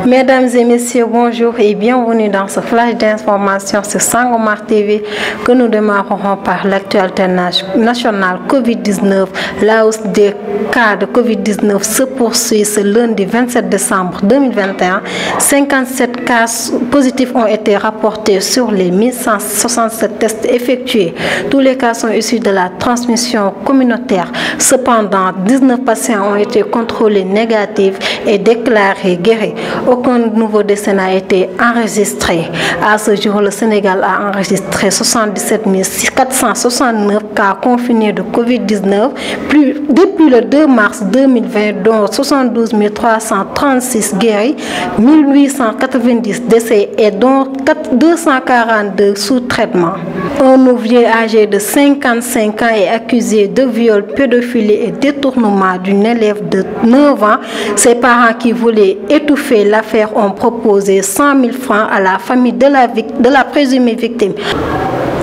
Mesdames et messieurs, bonjour et bienvenue dans ce flash d'information sur Sangomar TV que nous démarrerons par l'actualité nationale Covid-19. La hausse des cas de Covid-19 se poursuit ce lundi 27 décembre 2021. 57 cas positifs ont été rapportés sur les 1167 tests effectués. Tous les cas sont issus de la transmission communautaire. Cependant, 19 patients ont été contrôlés négatifs et déclarés guéris. Aucun nouveau décès n'a été enregistré. À ce jour, le Sénégal a enregistré 77 469 cas confinés de Covid-19 depuis le 2 mars 2020, dont 72 336 guéris, 1890 décès et dont 242 sous traitement. Un ouvrier âgé de 55 ans est accusé de viol, pédophilie et détournement d'une élève de 9 ans. Ses parents qui voulaient étouffer l'affaire ont proposé 100 000 francs à la famille de la présumée victime.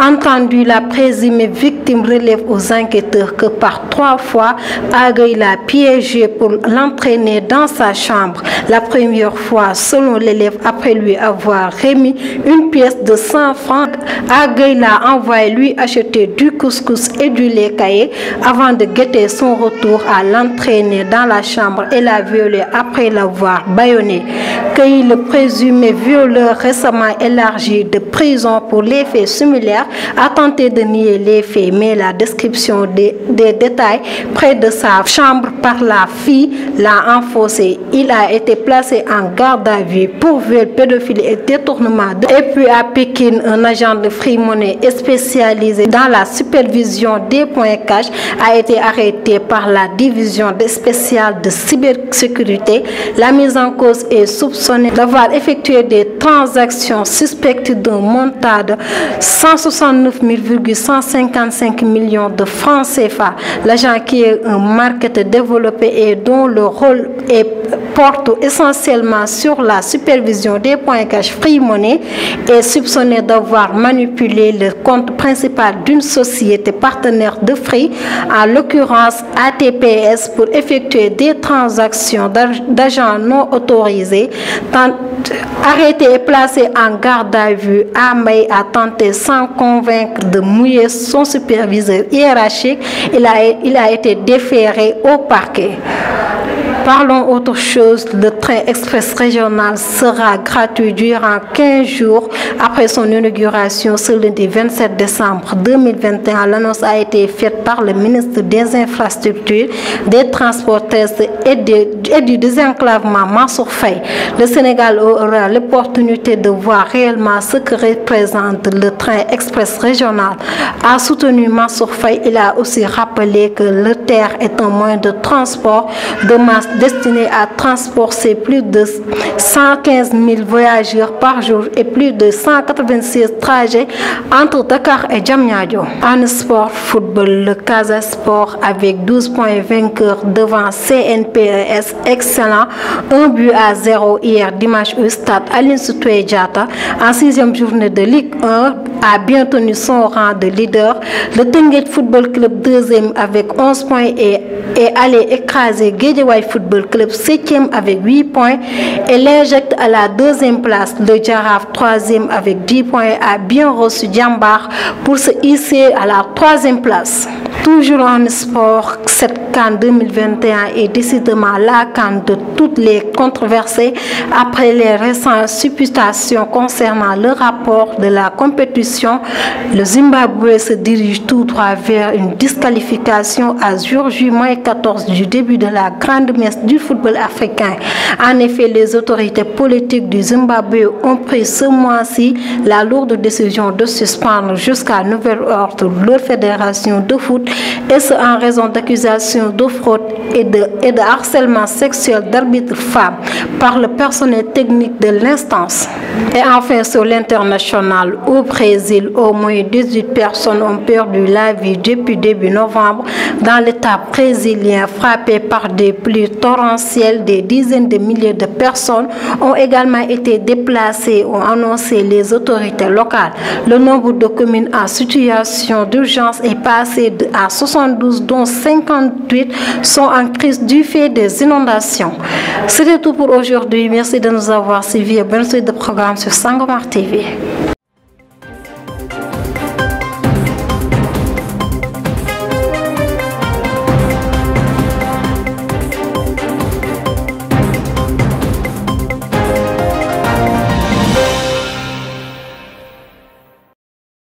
Entendu, la présumée victime relève aux enquêteurs que par 3 fois, Agueil l'a piégé pour l'entraîner dans sa chambre. La première fois, selon l'élève, après lui avoir remis une pièce de 100 francs, Agueil l'a envoyé lui acheter du couscous et du lait caillé avant de guetter son retour à l'entraîner dans la chambre et l'a violé après l'avoir bâillonné. Cueilli, le présumé violeur récemment élargi de prison pour les faits similaires, a tenté de nier les faits, mais la description des détails près de sa chambre par la fille l'a enfoncé. Il a été placé en garde à vue pour viol, pédophilie et détournement. Et puis à Pékin, un agent de Free Money spécialisé dans la supervision des points cash a été arrêté par la division spéciale de cybersécurité. La mise en cause est soupçonnée d'avoir effectué des transactions suspectes d'un montant de 169,155 millions de francs CFA. L'agent, qui est un marketeur développé et dont le rôle porte essentiellement sur la supervision des points cash Free Money, est soupçonné d'avoir manipulé le compte principal d'une société partenaire de Free, en l'occurrence ATPS, pour effectuer des transactions d'agents non autorisés. Arrêté et placé en garde à vue, Amay a tenté sans convaincre de mouiller son superviseur hiérarchique. Il a été déféré au parquet. Parlons autre chose. Le train express régional sera gratuit durant 15 jours après son inauguration ce lundi 27 décembre 2021. L'annonce a été faite par le ministre des Infrastructures, des Transports terrestres et du désenclavement, Mansour Faye. Le Sénégal aura l'opportunité de voir réellement ce que représente le train express régional. A soutenu Mansour Faye, il a aussi rappelé que le TER est un moyen de transport de masse destiné à transporter plus de 115 000 voyageurs par jour et plus de 196 trajets entre Dakar et Diamniadio. En sport football, le Casa Sport avec 12 points vainqueur devant CNPS excellent, 1-0 hier dimanche au stade Aline Sitoé Diatta. En 6e journée de Ligue 1, a bien tenu son rang de leader. Le Teungueth Football Club 2e avec 11 points et allé écraser Guédiawaye Football Club 7e avec 8 points et l'injecte à la 2e place. Le Jaraaf 3e avec 10 points a bien reçu Diambar pour se hisser à la 3e place. Toujours en sport, cette CAN 2021 est décidément la CAN de toutes les controversées après les récentes supputations concernant le rapport de la compétition. Le Zimbabwe se dirige tout droit vers une disqualification à jour J-14 du début de la grande messe du football africain. En effet, les autorités politiques du Zimbabwe ont pris ce mois-ci la lourde décision de suspendre jusqu'à nouvel ordre leur fédération de foot, et ce en raison d'accusations de fraude et de harcèlement sexuel d'arbitres femmes par le personnel technique de l'instance. Et enfin, sur l'international, au Brésil, au moins 18 personnes ont perdu la vie depuis début novembre dans l'État brésilien frappé par des pluies torrentielles. Des dizaines de milliers de personnes ont également été déplacées, ont annoncé les autorités locales. Le nombre de communes en situation d'urgence est passé à 72, dont 58 sont en crise du fait des inondations. C'était tout pour aujourd'hui. Merci de nous avoir suivis et bonne suite de programme sur Sangomar TV.